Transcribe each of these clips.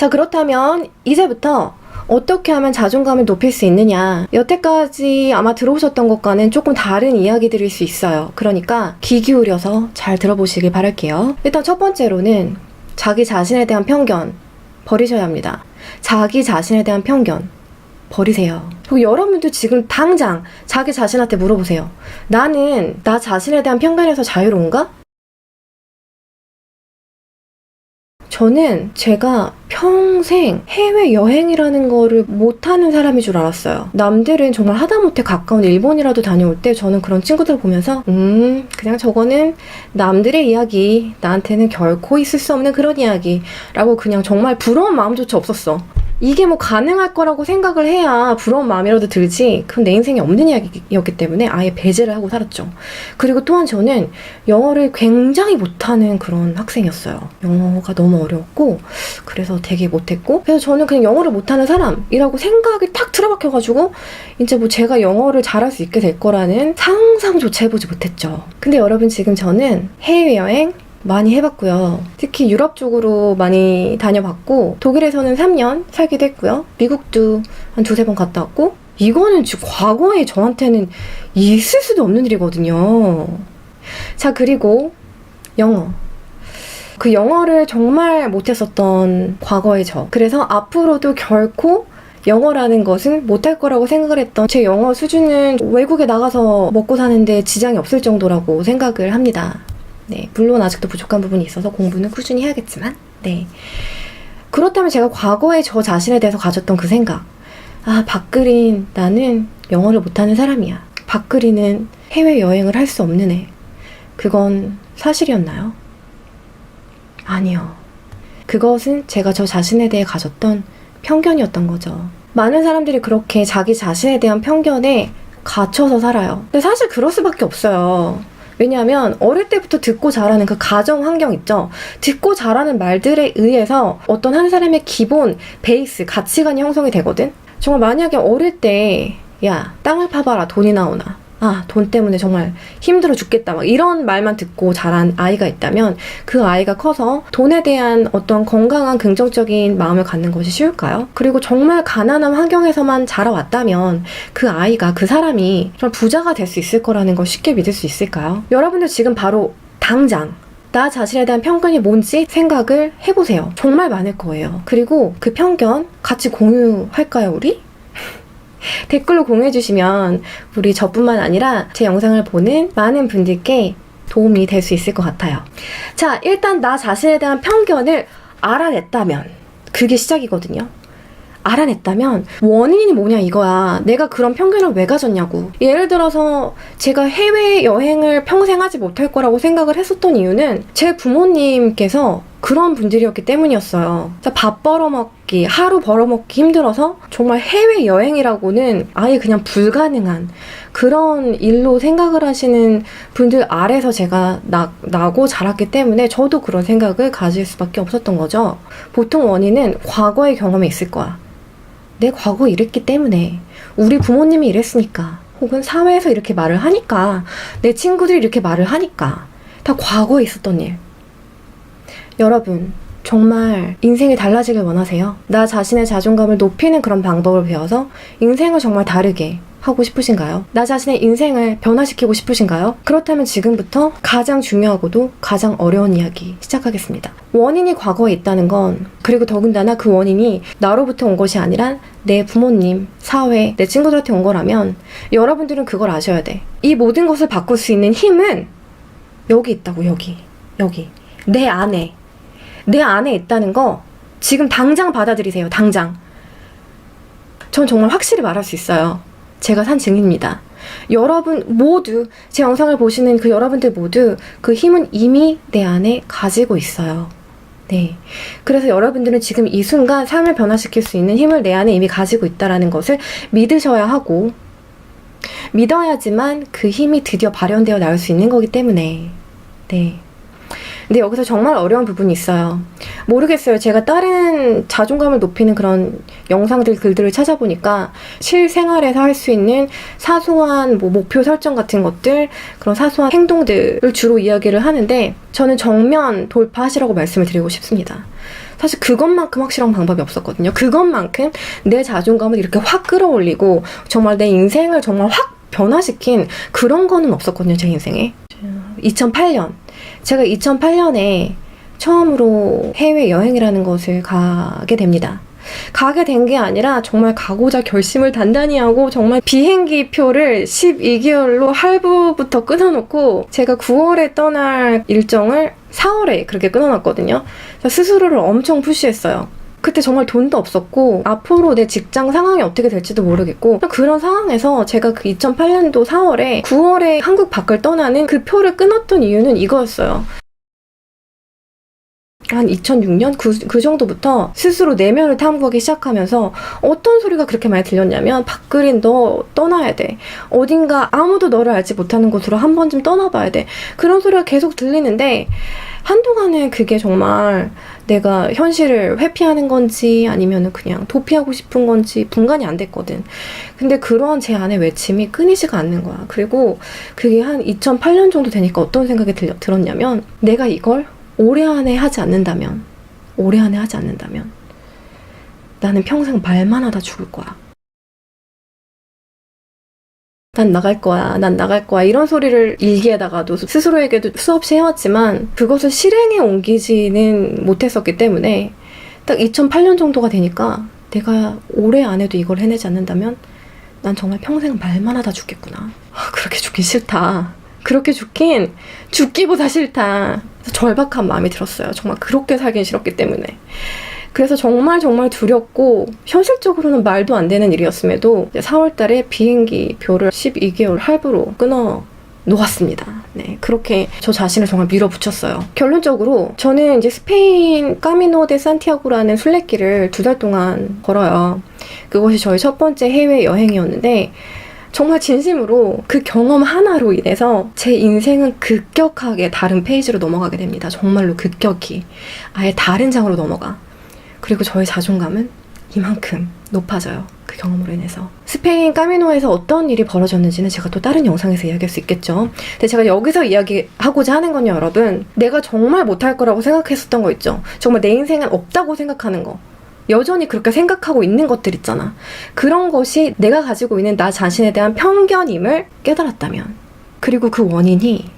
자, 그렇다면 이제부터 어떻게 하면 자존감을 높일 수 있느냐, 여태까지 아마 들어오셨던 것과는 조금 다른 이야기들일 수 있어요. 그러니까 귀 기울여서 잘 들어보시길 바랄게요. 일단 첫 번째로는 자기 자신에 대한 편견 버리셔야 합니다. 자기 자신에 대한 편견 버리세요. 그리고 여러분도 지금 당장 자기 자신한테 물어보세요. 나는 나 자신에 대한 편견에서 자유로운가? 저는 제가 평생 해외여행이라는 거를 못하는 사람인 줄 알았어요. 남들은 정말 하다못해 가까운 일본이라도 다녀올 때 저는 그런 친구들 보면서 그냥 저거는 남들의 이야기, 나한테는 결코 있을 수 없는 그런 이야기 라고 그냥 정말 부러운 마음조차 없었어. 이게 뭐 가능할 거라고 생각을 해야 부러운 마음이라도 들지, 그건 내 인생에 없는 이야기였기 때문에 아예 배제를 하고 살았죠. 그리고 또한 저는 영어를 굉장히 못하는 그런 학생이었어요. 영어가 너무 어려웠고 그래서 되게 못했고, 그래서 저는 그냥 영어를 못하는 사람이라고 생각이 탁 틀어박혀가지고 이제 뭐 제가 영어를 잘할 수 있게 될 거라는 상상조차 해보지 못했죠. 근데 여러분, 지금 저는 해외여행 많이 해봤고요. 특히 유럽 쪽으로 많이 다녀봤고, 독일에서는 3년 살기도 했고요. 미국도 한 2-3번 갔다 왔고, 이거는 지금 과거에 저한테는 있을 수도 없는 일이거든요. 자, 그리고 영어. 그 영어를 정말 못했었던 과거의 저. 그래서 앞으로도 결코 영어라는 것은 못할 거라고 생각을 했던 제 영어 수준은 외국에 나가서 먹고 사는데 지장이 없을 정도라고 생각을 합니다. 네, 물론 아직도 부족한 부분이 있어서 공부는 꾸준히 해야겠지만, 네. 그렇다면 제가 과거에 저 자신에 대해서 가졌던 그 생각, 아, 박그린, 나는 영어를 못하는 사람이야. 박그린은 해외여행을 할 수 없는 애. 그건 사실이었나요? 아니요. 그것은 제가 저 자신에 대해 가졌던 편견이었던 거죠. 많은 사람들이 그렇게 자기 자신에 대한 편견에 갇혀서 살아요. 근데 사실 그럴 수밖에 없어요. 왜냐하면 어릴 때부터 듣고 자라는 그 가정 환경 있죠. 듣고 자라는 말들에 의해서 어떤 한 사람의 기본 베이스 가치관이 형성이 되거든. 정말 만약에 어릴 때 야, 땅을 파봐라, 돈이 나오나, 아, 돈 때문에 정말 힘들어 죽겠다, 막 이런 말만 듣고 자란 아이가 있다면 그 아이가 커서 돈에 대한 어떤 건강한 긍정적인 마음을 갖는 것이 쉬울까요? 그리고 정말 가난한 환경에서만 자라왔다면 그 아이가, 그 사람이 정말 부자가 될 수 있을 거라는 걸 쉽게 믿을 수 있을까요? 여러분들 지금 바로 당장 나 자신에 대한 편견이 뭔지 생각을 해보세요. 정말 많을 거예요. 그리고 그 편견 같이 공유할까요, 우리? 댓글로 공유해주시면 우리 저뿐만 아니라 제 영상을 보는 많은 분들께 도움이 될 수 있을 것 같아요. 자, 일단 나 자신에 대한 편견을 알아냈다면 그게 시작이거든요. 알아냈다면 원인이 뭐냐 이거야. 내가 그런 편견을 왜 가졌냐고. 예를 들어서 제가 해외여행을 평생 하지 못할 거라고 생각을 했었던 이유는 제 부모님께서 그런 분들이었기 때문이었어요. 밥 벌어먹기, 하루 벌어먹기 힘들어서 정말 해외여행이라고는 아예 그냥 불가능한 그런 일로 생각을 하시는 분들 아래서 제가 나고 자랐기 때문에 저도 그런 생각을 가질 수밖에 없었던 거죠. 보통 원인은 과거의 경험에 있을 거야. 내 과거 이랬기 때문에, 우리 부모님이 이랬으니까, 혹은 사회에서 이렇게 말을 하니까, 내 친구들이 이렇게 말을 하니까, 다 과거에 있었던 일. 여러분, 정말 인생이 달라지길 원하세요? 나 자신의 자존감을 높이는 그런 방법을 배워서 인생을 정말 다르게 하고 싶으신가요? 나 자신의 인생을 변화시키고 싶으신가요? 그렇다면 지금부터 가장 중요하고도 가장 어려운 이야기 시작하겠습니다. 원인이 과거에 있다는 건, 그리고 더군다나 그 원인이 나로부터 온 것이 아니라 내 부모님, 사회, 내 친구들한테 온 거라면 여러분들은 그걸 아셔야 돼. 이 모든 것을 바꿀 수 있는 힘은 여기 있다고. 여기. 내 안에 있다는 거 지금 당장 받아들이세요. 당장. 전 정말 확실히 말할 수 있어요. 제가 산 증인입니다. 여러분 모두, 제 영상을 보시는 그 여러분들 모두 그 힘은 이미 내 안에 가지고 있어요. 네. 그래서 여러분들은 지금 이 순간 삶을 변화시킬 수 있는 힘을 내 안에 이미 가지고 있다는 것을 믿으셔야 하고, 믿어야지만 그 힘이 드디어 발현되어 나올 수 있는 거기 때문에. 네. 근데 여기서 정말 어려운 부분이 있어요. 모르겠어요. 제가 다른 자존감을 높이는 그런 영상들, 글들을 찾아보니까 실생활에서 할 수 있는 사소한 목표 설정 같은 것들, 그런 사소한 행동들을 주로 이야기를 하는데, 저는 정면 돌파하시라고 말씀을 드리고 싶습니다. 사실 그것만큼 확실한 방법이 없었거든요. 그것만큼 내 자존감을 이렇게 확 끌어올리고 정말 내 인생을 정말 확 변화시킨 그런 거는 없었거든요, 제 인생에. 2008년. 제가 2008년에 처음으로 해외여행이라는 것을 가게 됩니다. 가게 된 게 아니라 정말 가고자 결심을 단단히 하고 정말 비행기 표를 12개월로 할부부터 끊어놓고 제가 9월에 떠날 일정을 4월에 그렇게 끊어놨거든요. 스스로를 엄청 푸시했어요. 그때 정말 돈도 없었고 앞으로 내 직장 상황이 어떻게 될지도 모르겠고 그런 상황에서 제가 그 2008년도 4월에 9월에 한국 밖을 떠나는 그 표를 끊었던 이유는 이거였어요. 한 2006년 그 정도부터 스스로 내면을 탐구하기 시작하면서 어떤 소리가 그렇게 많이 들렸냐면 박그린 너 떠나야 돼. 어딘가 아무도 너를 알지 못하는 곳으로 한 번쯤 떠나봐야 돼. 그런 소리가 계속 들리는데 한동안은 그게 정말 내가 현실을 회피하는 건지 아니면 그냥 도피하고 싶은 건지 분간이 안 됐거든. 근데 그러한 제 안의 외침이 끊이지가 않는 거야. 그리고 그게 한 2008년 정도 되니까 어떤 생각이 들었냐면 내가 이걸 올해 안에 하지 않는다면 나는 평생 말만 하다 죽을 거야. 난 나갈 거야 이런 소리를 일기에다가도 스스로에게도 수없이 해왔지만 그것을 실행에 옮기지는 못했었기 때문에 딱 2008년 정도가 되니까 내가 올해 안에도 이걸 해내지 않는다면 난 정말 평생 말만 하다 죽겠구나. 그렇게 죽긴 싫다. 그렇게 죽기보다 싫다. 절박한 마음이 들었어요. 정말 그렇게 살긴 싫었기 때문에. 그래서 정말 두렵고 현실적으로는 말도 안 되는 일이었음에도 4월 달에 비행기 표를 12개월 할부로 끊어 놓았습니다. 네, 그렇게 저 자신을 정말 밀어붙였어요. 결론적으로 저는 이제 스페인 까미노 데 산티아고라는 순례길을 2달 동안 걸어요. 그것이 저희 첫 번째 해외 여행이었는데 정말 진심으로 그 경험 하나로 인해서 제 인생은 급격하게 다른 페이지로 넘어가게 됩니다. 정말로 급격히. 아예 다른 장으로 넘어가. 그리고 저의 자존감은 이만큼 높아져요. 그 경험으로 인해서. 스페인 까미노에서 어떤 일이 벌어졌는지는 제가 또 다른 영상에서 이야기할 수 있겠죠. 근데 제가 여기서 이야기하고자 하는 건요, 여러분. 내가 정말 못할 거라고 생각했었던 거 있죠. 정말 내 인생은 없다고 생각하는 거. 여전히 그렇게 생각하고 있는 것들 있잖아. 그런 것이 내가 가지고 있는 나 자신에 대한 편견임을 깨달았다면, 그리고 그 원인이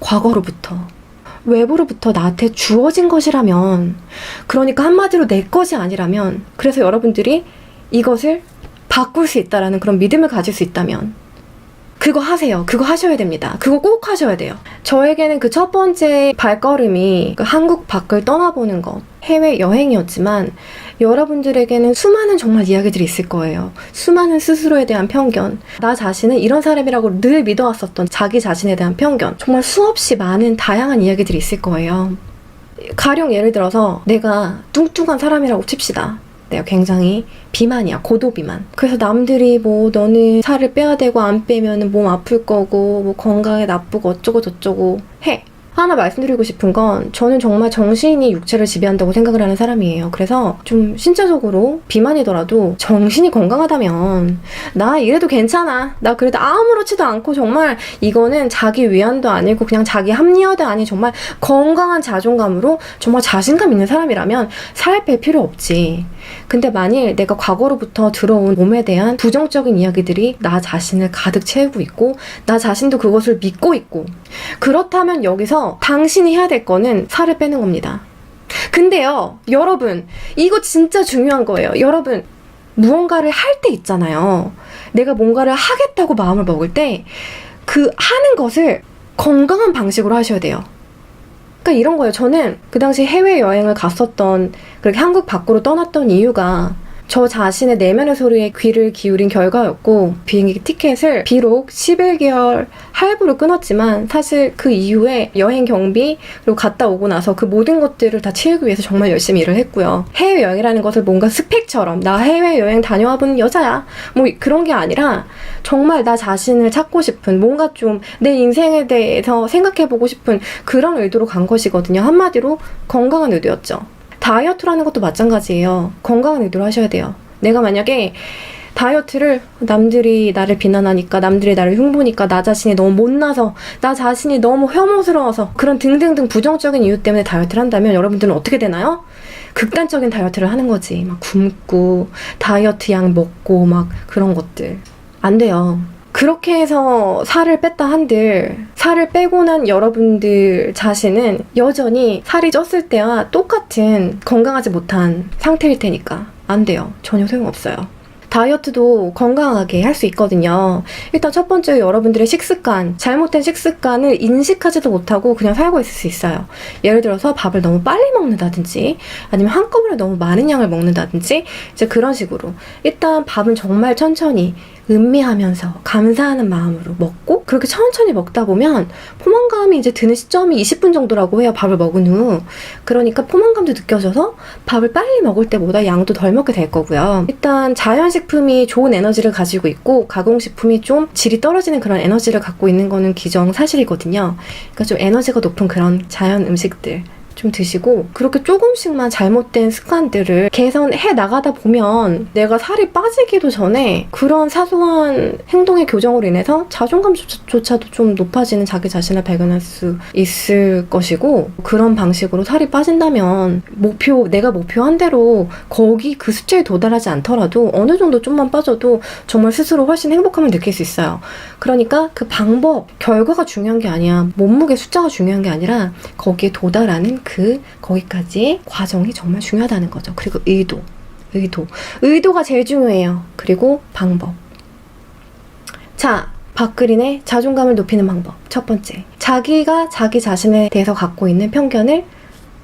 과거로부터, 외부로부터 나한테 주어진 것이라면, 그러니까 한마디로 내 것이 아니라면, 그래서 여러분들이 이것을 바꿀 수 있다라는 그런 믿음을 가질 수 있다면 그거 하세요. 그거 하셔야 됩니다. 그거 꼭 하셔야 돼요. 저에게는 그 첫 번째 발걸음이 그 한국 밖을 떠나보는 것, 해외여행이었지만 여러분들에게는 수많은 정말 이야기들이 있을 거예요. 수많은 스스로에 대한 편견, 나 자신은 이런 사람이라고 늘 믿어왔었던 자기 자신에 대한 편견, 정말 수없이 많은 다양한 이야기들이 있을 거예요. 가령 예를 들어서 내가 뚱뚱한 사람이라고 칩시다. 내가 굉장히 비만이야. 고도비만. 그래서 남들이 뭐 너는 살을 빼야 되고 안 빼면 몸 아플 거고 뭐 건강에 나쁘고 어쩌고 저쩌고 해. 하나 말씀드리고 싶은 건 저는 정말 정신이 육체를 지배한다고 생각을 하는 사람이에요. 그래서 좀 신체적으로 비만이더라도 정신이 건강하다면 나 이래도 괜찮아. 나 그래도 아무렇지도 않고 정말 이거는 자기 위안도 아니고 그냥 자기 합리화도 아닌 정말 건강한 자존감으로 정말 자신감 있는 사람이라면 살 뺄 필요 없지. 근데 만일 내가 과거로부터 들어온 몸에 대한 부정적인 이야기들이 나 자신을 가득 채우고 있고 나 자신도 그것을 믿고 있고 그렇다면 여기서 당신이 해야 될 거는 살을 빼는 겁니다. 근데요, 여러분, 이거 진짜 중요한 거예요. 여러분, 무언가를 할 때 있잖아요. 내가 뭔가를 하겠다고 마음을 먹을 때 그 하는 것을 건강한 방식으로 하셔야 돼요. 그러니까 이런 거예요. 저는 그 당시 해외여행을 갔었던, 그렇게 한국 밖으로 떠났던 이유가 저 자신의 내면의 소리에 귀를 기울인 결과였고, 비행기 티켓을 비록 11개월 할부로 끊었지만 사실 그 이후에 여행 경비 그리고 갔다 오고 나서 그 모든 것들을 다 채우기 위해서 정말 열심히 일을 했고요. 해외여행이라는 것을 뭔가 스펙처럼 나 해외여행 다녀와본 여자야 뭐 그런 게 아니라 정말 나 자신을 찾고 싶은, 뭔가 좀 내 인생에 대해서 생각해보고 싶은 그런 의도로 간 것이거든요. 한마디로 건강한 의도였죠. 다이어트라는 것도 마찬가지예요. 건강한 의도로 하셔야 돼요. 내가 만약에 다이어트를 남들이 나를 비난하니까, 남들이 나를 흉보니까, 나 자신이 너무 못나서, 나 자신이 너무 혐오스러워서 그런 등등등 부정적인 이유 때문에 다이어트를 한다면 여러분들은 어떻게 되나요? 극단적인 다이어트를 하는 거지. 막 굶고 다이어트 약 먹고 막 그런 것들. 안 돼요. 그렇게 해서 살을 뺐다 한들 살을 빼고 난 여러분들 자신은 여전히 살이 쪘을 때와 똑같은 건강하지 못한 상태일 테니까 안 돼요. 전혀 소용없어요. 다이어트도 건강하게 할 수 있거든요. 일단 첫 번째 여러분들의 식습관, 잘못된 식습관을 인식하지도 못하고 그냥 살고 있을 수 있어요. 예를 들어서 밥을 너무 빨리 먹는다든지 아니면 한꺼번에 너무 많은 양을 먹는다든지 이제 그런 식으로 일단 밥은 정말 천천히 음미하면서 감사하는 마음으로 먹고 그렇게 천천히 먹다 보면 포만감이 이제 드는 시점이 20분 정도라고 해요. 밥을 먹은 후. 그러니까 포만감도 느껴져서 밥을 빨리 먹을 때보다 양도 덜 먹게 될 거고요. 일단 자연식품이 좋은 에너지를 가지고 있고 가공식품이 좀 질이 떨어지는 그런 에너지를 갖고 있는 거는 기정사실이거든요. 그러니까 좀 에너지가 높은 그런 자연 음식들 좀 드시고 그렇게 조금씩만 잘못된 습관들을 개선해 나가다 보면 내가 살이 빠지기도 전에 그런 사소한 행동의 교정으로 인해서 자존감조차도 좀 높아지는 자기 자신을 발견할 수 있을 것이고 그런 방식으로 살이 빠진다면 내가 목표한 대로 거기 그 숫자에 도달하지 않더라도 어느 정도 좀만 빠져도 정말 스스로 훨씬 행복함을 느낄 수 있어요. 그러니까 그 방법, 결과가 중요한 게 아니야. 몸무게 숫자가 중요한 게 아니라 거기에 도달하는 거기까지의 과정이 정말 중요하다는 거죠. 그리고 의도가 제일 중요해요. 그리고 방법. 자, 박그린의 자존감을 높이는 방법. 첫 번째, 자기가 자기 자신에 대해서 갖고 있는 편견을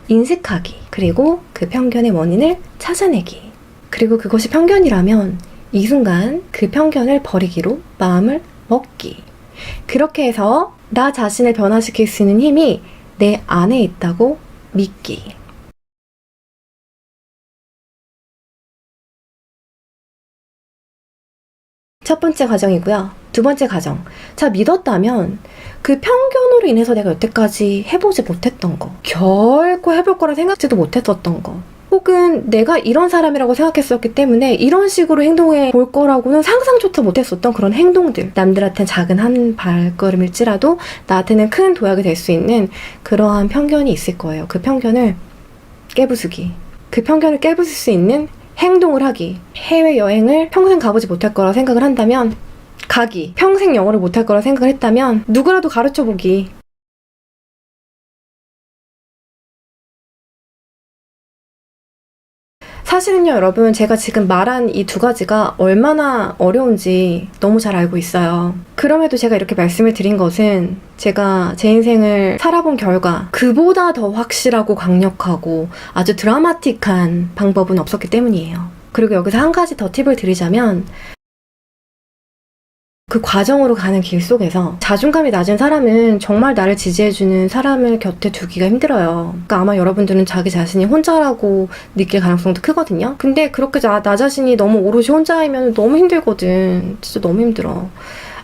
인식하기. 그리고 그 편견의 원인을 찾아내기. 그리고 그것이 편견이라면 이 순간 그 편견을 버리기로 마음을 먹기. 그렇게 해서 나 자신을 변화시킬 수 있는 힘이 내 안에 있다고 믿기. 첫 번째 과정이고요. 두 번째 과정. 자, 믿었다면 그 편견으로 인해서 내가 여태까지 해보지 못했던 거, 결코 해볼 거라 생각지도 못했었던 거, 혹은 내가 이런 사람이라고 생각했었기 때문에 이런 식으로 행동해 볼 거라고는 상상조차 못했었던 그런 행동들, 남들한테는 작은 한 발걸음일지라도 나한테는 큰 도약이 될 수 있는 그러한 편견이 있을 거예요. 그 편견을 깨부수기, 그 편견을 깨부술 수 있는 행동을 하기. 해외여행을 평생 가보지 못할 거라 생각을 한다면 가기, 평생 영어를 못할 거라 생각을 했다면 누구라도 가르쳐보기. 사실은요, 여러분, 제가 지금 말한 이 두 가지가 얼마나 어려운지 너무 잘 알고 있어요. 그럼에도 제가 이렇게 말씀을 드린 것은 제가 제 인생을 살아본 결과 그보다 더 확실하고 강력하고 아주 드라마틱한 방법은 없었기 때문이에요. 그리고 여기서 한 가지 더 팁을 드리자면 그 과정으로 가는 길 속에서 자존감이 낮은 사람은 정말 나를 지지해주는 사람을 곁에 두기가 힘들어요. 그러니까 아마 여러분들은 자기 자신이 혼자라고 느낄 가능성도 크거든요. 근데 그렇게 나 자신이 너무 오롯이 혼자이면 너무 힘들거든. 진짜 너무 힘들어.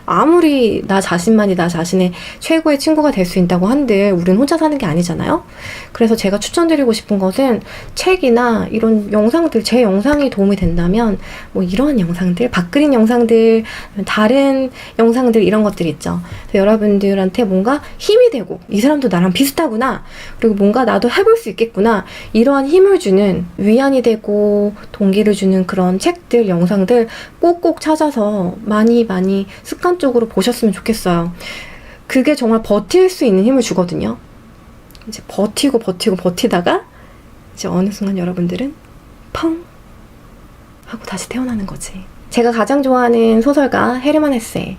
아무리 나 자신만이 나 자신의 최고의 친구가 될 수 있다고 한들 우리는 혼자 사는 게 아니잖아요. 그래서 제가 추천드리고 싶은 것은 책이나 이런 영상들, 제 영상이 도움이 된다면 뭐 이런 영상들, 박그린 영상들, 다른 영상들 이런 것들 있죠. 그래서 여러분들한테 뭔가 힘이 되고 이 사람도 나랑 비슷하구나, 그리고 뭔가 나도 해볼 수 있겠구나, 이러한 힘을 주는, 위안이 되고 동기를 주는 그런 책들, 영상들 꼭꼭 찾아서 많이 습관적으로 보셨으면 좋겠어요. 그게 정말 버틸 수 있는 힘을 주거든요. 이제 버티다가 이제 어느 순간 여러분들은 펑 하고 다시 태어나는 거지. 제가 가장 좋아하는 소설가 헤르만 헤세의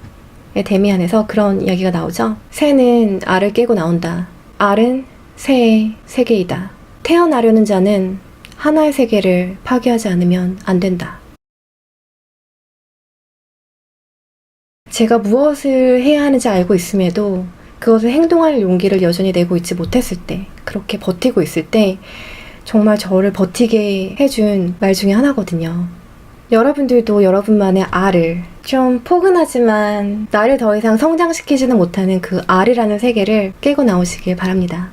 데미안에서 그런 이야기가 나오죠. 새는 알을 깨고 나온다. 알은 새의 세계이다. 태어나려는 자는 하나의 세계를 파괴하지 않으면 안 된다. 제가 무엇을 해야 하는지 알고 있음에도 그것을 행동할 용기를 여전히 내고 있지 못했을 때, 그렇게 버티고 있을 때 정말 저를 버티게 해준 말 중에 하나거든요. 여러분들도 여러분만의 알을, 좀 포근하지만 나를 더 이상 성장시키지는 못하는 그 알이라는 세계를 깨고 나오시길 바랍니다.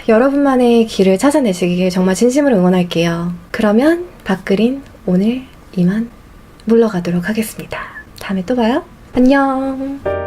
여러분만의 길을 찾아내시길 정말 진심으로 응원할게요. 그러면 박그린 오늘 이만 물러가도록 하겠습니다. 다음에 또 봐요. 안녕.